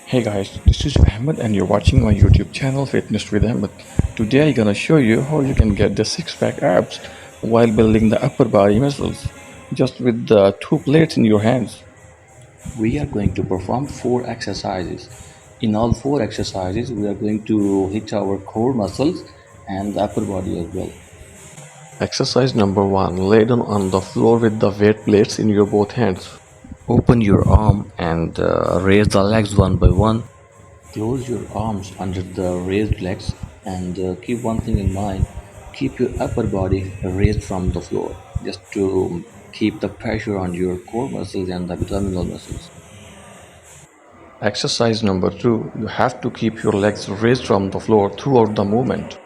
Hey guys, this is Ahmad and you're watching my YouTube channel Fitness with Ahmad. Today I'm gonna show you how you can get the six-pack abs while building the upper body muscles just with the two plates in your hands. We are going to perform four exercises. In all four exercises, we are going to hit our core muscles and the upper body as well. Exercise number one, lay down on the floor with the weight plates in your both hands. Open your arm and raise the legs one by one. Close your arms under the raised legs and keep one thing in mind, keep your upper body raised from the floor just to keep the pressure on your core muscles and the abdominal muscles. Exercise number two, you have to keep your legs raised from the floor throughout the movement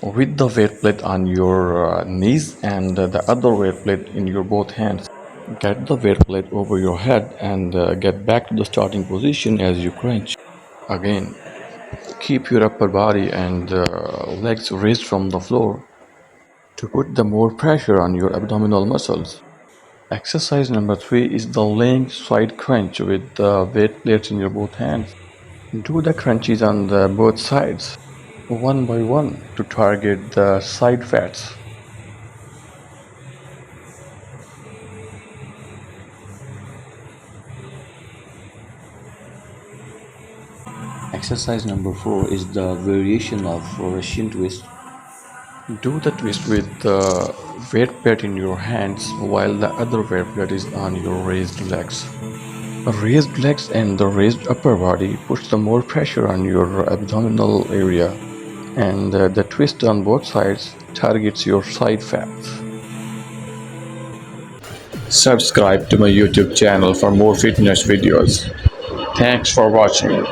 with the weight plate on your knees and the other weight plate in your both hands. Get the weight plate over your head and get back to the starting position as you crunch. Again, keep your upper body and legs raised from the floor to put the more pressure on your abdominal muscles. Exercise number three is the laying side crunch with the weight plates in your both hands. Do the crunches on the both sides, one by one, to target the side fats. Exercise number four is the variation of Russian twist. Do the twist with the weight plate in your hands while the other weight plate is on your raised legs. Raised legs and the raised upper body puts the more pressure on your abdominal area, and the twist on both sides targets your side fats. Subscribe to my YouTube channel for more fitness videos. Thanks for watching.